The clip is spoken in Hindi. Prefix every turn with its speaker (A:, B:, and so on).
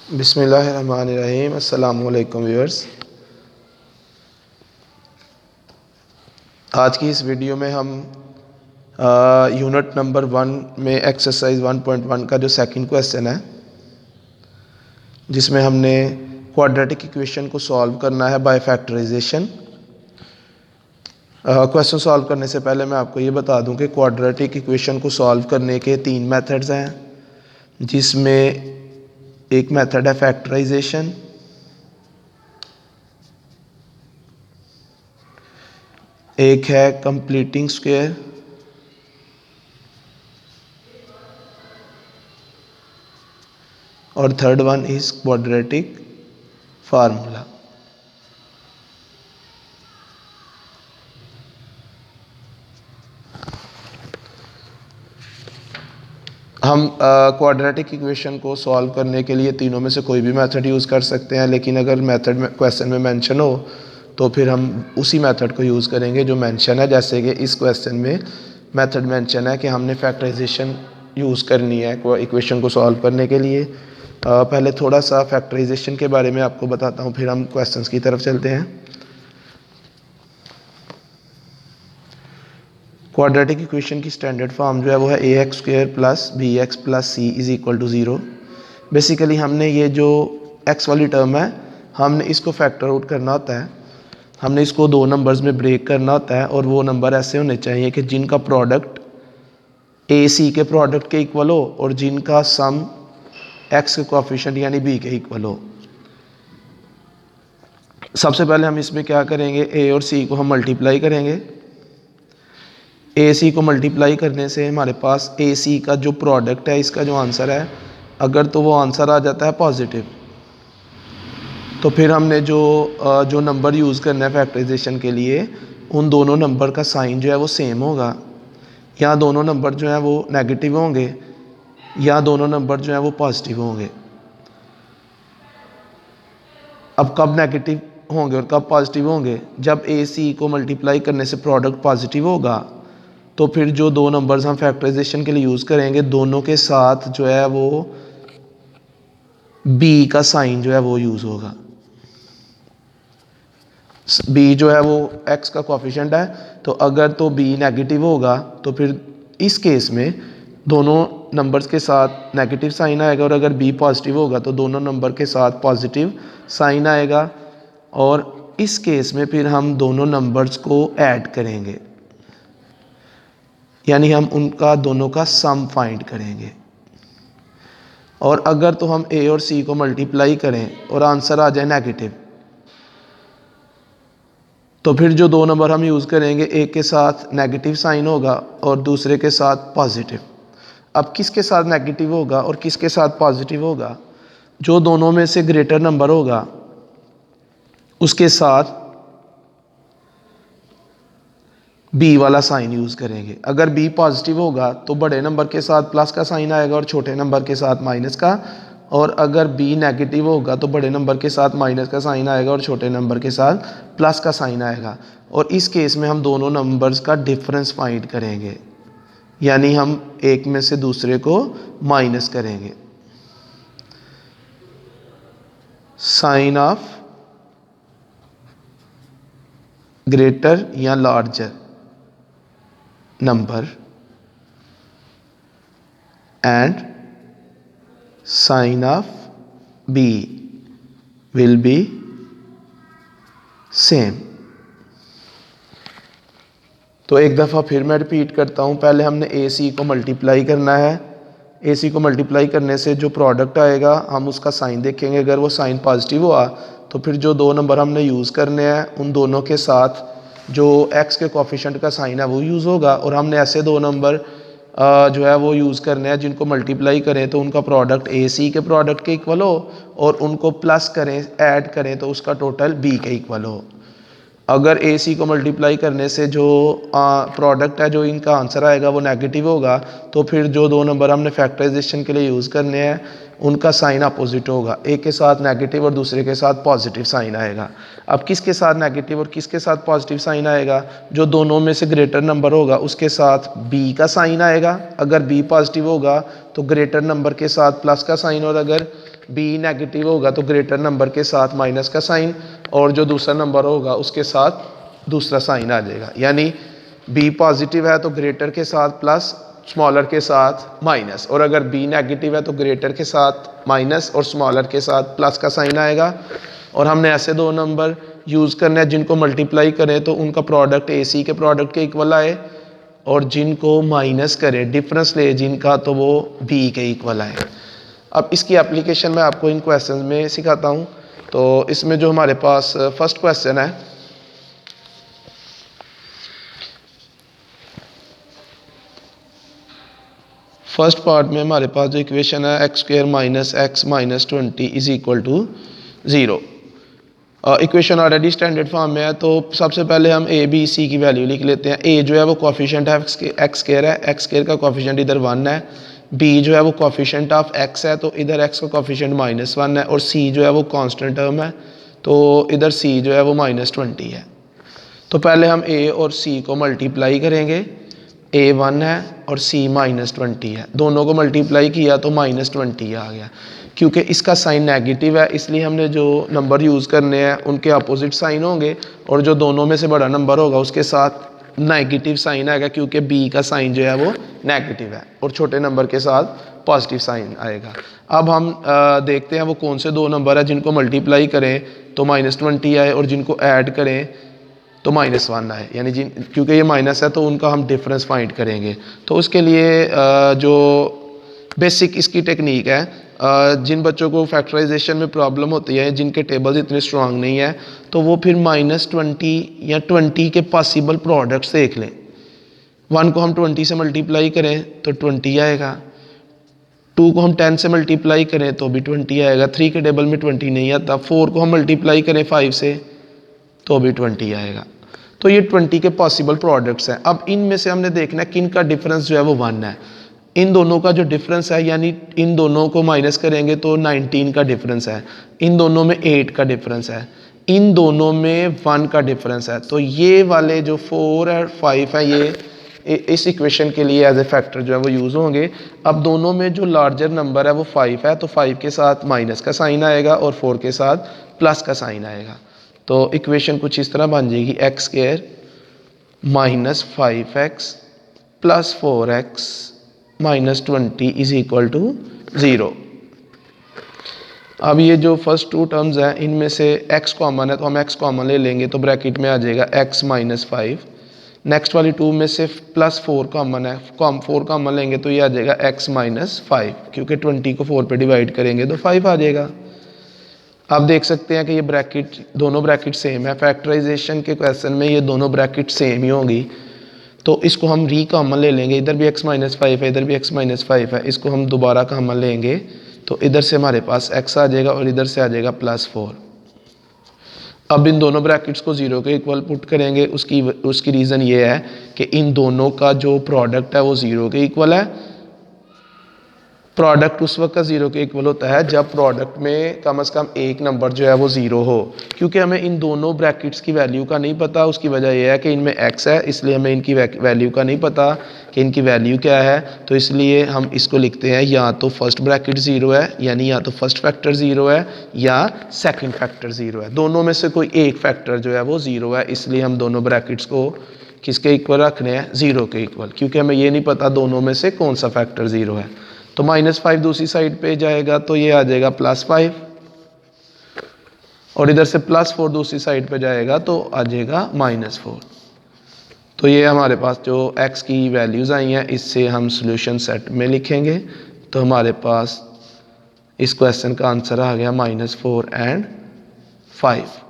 A: बिस्मिल्लाहिर्रहमानिर्रहीम। अस्सलामु अलैकुम व्यूअर्स। आज की इस वीडियो में हम यूनिट नंबर 1 में एक्सरसाइज 1.1 का जो सेकंड क्वेश्चन है, जिसमें हमने क्वाड्रेटिक इक्वेशन को सॉल्व करना है बाय फैक्टराइजेशन। क्वेश्चन सॉल्व करने से पहले मैं आपको ये बता दूं कि क्वाड्रेटिक इक्वेशन को सॉल्व करने के 3 मेथड्स हैं, जिसमें एक मेथड है फैक्टराइजेशन, एक है कंप्लीटिंग स्क्वायर और third one is quadratic formula. हम क्वाड्रेटिक इक्वेशन को सॉल्व करने के लिए तीनों में से कोई भी मेथड यूज़ कर सकते हैं, लेकिन अगर मेथड में क्वेश्चन में मेंशन हो तो फिर हम उसी मेथड को यूज़ करेंगे जो मेंशन है। जैसे कि इस क्वेश्चन में मेथड मेंशन है कि हमने फैक्टराइजेशन यूज़ करनी है इक्वेशन को सॉल्व करने के लिए। पहले थोड़ा सा फैक्टराइजेशन के बारे में आपको बताता हूँ, फिर हम क्वेश्चंस की तरफ चलते हैं। क्वाड्रेटिक इक्वेशन की स्टैंडर्ड फॉर्म जो है वो है ax² + bx + c = 0। बेसिकली हमने ये जो x वाली टर्म है, हमने इसको फैक्टर आउट करना होता है। हमने इसको 2 नंबर्स में ब्रेक करना होता है और वो नंबर ऐसे होने चाहिए कि जिनका प्रोडक्ट a c के प्रोडक्ट के इक्वल हो और जिनका सम x के कोएफिशिएंट यानी b के इक्वल हो। सबसे पहले हम इसमें क्या करेंगे, a और c को हम मल्टीप्लाई करेंगे। ए सी को मल्टीप्लाई करने से हमारे पास ए सी का जो प्रोडक्ट है, इसका जो आंसर है, अगर तो वो आंसर आ जाता है पॉजिटिव, तो फिर हमने जो नंबर यूज़ करना है फैक्टराइजेशन के लिए, उन दोनों नंबर का साइन जो है वो सेम होगा। या दोनों नंबर जो है वो नेगेटिव होंगे या दोनों नंबर जो है वो पॉजिटिव होंगे। अब कब नेगेटिव होंगे और कब पॉजिटिव होंगे? जब ए सी को मल्टीप्लाई करने से प्रोडक्ट पॉजिटिव होगा, तो फिर जो 2 नंबर्स हम फैक्टराइजेशन के लिए यूज़ करेंगे, दोनों के साथ जो है वो b का साइन जो है वो यूज़ होगा। b जो है वो x का कोएफिशिएंट है, तो अगर तो b नेगेटिव होगा तो फिर इस केस में दोनों नंबर्स के साथ नेगेटिव साइन आएगा, और अगर b पॉजिटिव होगा तो दोनों नंबर के साथ पॉजिटिव साइन आएगा। और इस केस में फिर हम दोनों नंबर्स को ऐड करेंगे, यानी हम उनका दोनों का सम फाइंड करेंगे। और अगर तो हम a और c को मल्टीप्लाई करें और आंसर आ जाए नेगेटिव, तो फिर जो 2 नंबर हम यूज़ करेंगे, एक के साथ नेगेटिव साइन होगा और दूसरे के साथ पॉजिटिव। अब किसके साथ नेगेटिव होगा और किसके साथ पॉजिटिव होगा? जो दोनों में से ग्रेटर नंबर होगा उसके साथ b वाला साइन यूज़ करेंगे। अगर b पॉजिटिव होगा तो बड़े नंबर के साथ प्लस का साइन आएगा और छोटे नंबर के साथ माइनस का, और अगर b नेगेटिव होगा तो बड़े नंबर के साथ माइनस का साइन आएगा और छोटे नंबर के साथ प्लस का साइन आएगा। और इस केस में हम दोनों नंबर्स का डिफरेंस फाइंड करेंगे, यानी हम एक में से दूसरे को माइनस करेंगे। साइन ऑफ ग्रेटर या larger number and sign of b will be same। तो एक दफ़ा फिर मैं रिपीट करता हूँ। पहले हमने ए सी को मल्टीप्लाई करना है। ए सी को मल्टीप्लाई करने से जो प्रोडक्ट आएगा हम उसका साइन देखेंगे। अगर वो साइन पॉजिटिव हुआ तो फिर जो 2 नंबर हमने यूज़ करने हैं, उन दोनों के साथ जो x के कोएफिशिएंट का साइन है वो यूज़ होगा। और हमने ऐसे 2 नंबर जो है वो यूज़ करने हैं जिनको मल्टीप्लाई करें तो उनका प्रोडक्ट ए सी के प्रोडक्ट के इक्वल हो, और उनको प्लस करें, ऐड करें तो उसका टोटल b के इक्वल हो। अगर ए सी को मल्टीप्लाई करने से जो प्रोडक्ट है, जो इनका आंसर आएगा वो नेगेटिव होगा, तो फिर जो 2 नंबर हमने फैक्टराइजेशन के लिए यूज़ करने हैं उनका साइन अपोजिट होगा, एक के साथ नेगेटिव और दूसरे के साथ पॉजिटिव साइन आएगा। अब किसके साथ नेगेटिव और किसके साथ पॉजिटिव साइन आएगा? जो दोनों में से ग्रेटर नंबर होगा उसके साथ बी का साइन आएगा, अगर बी पॉजिटिव होगा तो ग्रेटर नंबर के साथ प्लस का साइन, और अगर बी नेगेटिव होगा तो ग्रेटर नंबर के साथ माइनस का साइन, और जो दूसरा नंबर होगा उसके साथ दूसरा साइन आ जाएगा। यानी बी पॉजिटिव है तो ग्रेटर के साथ प्लस, स्मॉलर के साथ माइनस, और अगर बी नेगेटिव है तो ग्रेटर के साथ माइनस और स्मॉलर के साथ प्लस का साइन आएगा। और हमने ऐसे दो नंबर यूज़ करने हैं जिनको मल्टीप्लाई करें तो उनका प्रोडक्ट ए सी के प्रोडक्ट के इक्वल आए, और जिनको माइनस करें, डिफरेंस ले जिनका, तो वो बी के इक्वल आए। अब इसकी एप्लीकेशन मैं आपको इन क्वेश्चन में सिखाता हूँ। तो इसमें जो हमारे पास फर्स्ट क्वेश्चन है, फर्स्ट पार्ट में हमारे पास जो इक्वेशन है x² minus x minus 20 is equal to 0। Equation already standard form में है, तो सबसे पहले हम a b c की वैल्यू लिख लेते हैं। a जो है वो कोफिशिएंट है x² है, x² का कोफिशिएंट इधर 1 है। b जो है वो कोफिशिएंट ऑफ x है, तो इधर x का कोफिशिएंट -1 है, और c जो है वो कांस्टेंट टर्म है, तो इधर c जो है वो -20 है। तो पहले हम a और c को मल्टीप्लाई करेंगे। a 1 है और c -20 है, दोनों को मल्टीप्लाई किया तो -20 आ गया। क्योंकि इसका साइन नेगेटिव है इसलिए हमने जो नंबर यूज़ करने हैं उनके अपोजिट साइन होंगे, और जो दोनों में से बड़ा नंबर होगा उसके साथ नेगेटिव साइन आएगा, क्योंकि b का साइन जो है वो नेगेटिव है, और छोटे नंबर के साथ पॉजिटिव साइन आएगा। अब हम देखते हैं वो कौन से दो नंबर है जिनको मल्टीप्लाई करें तो -20 आए, और जिनको ऐड करें तो -1 आए। यानी क्योंकि ये माइनस है तो उनका हम डिफरेंस फाइंड करेंगे। तो उसके लिए जो बेसिक इसकी टेक्निक है, जिन बच्चों को फैक्टराइजेशन में प्रॉब्लम होती है, जिनके टेबल्स इतने स्ट्रांग नहीं है, तो वो फिर -20 या 20 के पॉसिबल प्रोडक्ट्स देख लें। 1 को हम 20 से मल्टीप्लाई करें तो 20 आएगा, 2 को हम 10 से मल्टीप्लाई करें तो भी 20 आएगा, 3 के टेबल में 20 नहीं आता, 4 को हम मल्टीप्लाई करें 5 से तो भी 20 आएगा। तो ये 20 के पॉसिबल प्रोडक्ट्स हैं। अब इनमें से हमने देखना है किन का डिफरेंस जो है वो 1 है। इन दोनों का जो डिफरेंस है, यानी इन दोनों को माइनस करेंगे तो 19 का डिफरेंस है, इन दोनों में 8 का डिफरेंस है, इन दोनों में 1 का डिफरेंस है। तो ये वाले जो 4 और 5 है ये इस इक्वेशन के लिए एज ए फैक्टर जो है वो यूज़ होंगे। अब दोनों में जो लार्जर नंबर है वो 5 है, तो 5 के साथ माइनस का साइन आएगा और 4 के साथ प्लस का साइन आएगा। तो इक्वेशन कुछ इस तरह बन जाएगी x² minus 5x plus 4x minus 20 is equal to 0। अब ये जो फर्स्ट टू टर्म्स हैं इनमें से x कॉमन है तो हम x कॉमन ले लेंगे, तो ब्रैकेट में आ जाएगा x माइनस 5। नेक्स्ट वाली 2 में से प्लस 4 कॉमन है, 4 कॉमन लेंगे तो ये आ जाएगा x माइनस 5, क्योंकि 20 को 4 पे डिवाइड करेंगे तो 5 आ जाएगा। आप देख सकते हैं कि ये ब्रैकेट, दोनों ब्रैकेट सेम है। फैक्टराइजेशन के क्वेश्चन में ये दोनों ब्रैकेट सेम ही होंगी, तो इसको हम री कॉमन ले लेंगे। इधर भी x माइनस 5 है, इधर भी x माइनस 5 है, इसको हम दोबारा कॉमन लेंगे तो इधर से हमारे पास x आ जाएगा और इधर से आ जाएगा +4। अब इन दोनों ब्रैकेट्स को 0 के इक्वल पुट करेंगे। उसकी रीज़न ये है कि इन दोनों का जो प्रोडक्ट है वो 0 के इक्वल है। प्रोडक्ट उस वक्त का 0 के इक्वल होता है जब प्रोडक्ट में कम से कम एक नंबर जो है वो 0 हो। क्योंकि हमें इन दोनों ब्रैकेट्स की वैल्यू का नहीं पता, उसकी वजह यह है कि इनमें x है, इसलिए हमें इनकी वैल्यू का नहीं पता कि इनकी वैल्यू क्या है। तो इसलिए हम इसको लिखते हैं या तो फर्स्ट ब्रैकेट 0 है, यानी या तो फर्स्ट फैक्टर 0 है या सेकंड फैक्टर 0 है। दोनों में से कोई एक फैक्टर जो है वो 0 है, इसलिए हम दोनों ब्रैकेट्स को किसके इक्वल रखने हैं? 0 के इक्वल, क्योंकि हमें ये नहीं पता दोनों में से कौन सा फैक्टर 0 है। तो -5 दूसरी साइड पे जाएगा तो ये आ जाएगा +5, और इधर से +4 दूसरी साइड पे जाएगा तो आ जाएगा -4। तो ये हमारे पास जो x की वैल्यूज़ आई हैं इससे हम सॉल्यूशन सेट में लिखेंगे, तो हमारे पास इस क्वेश्चन का आंसर आ गया -4 और 5।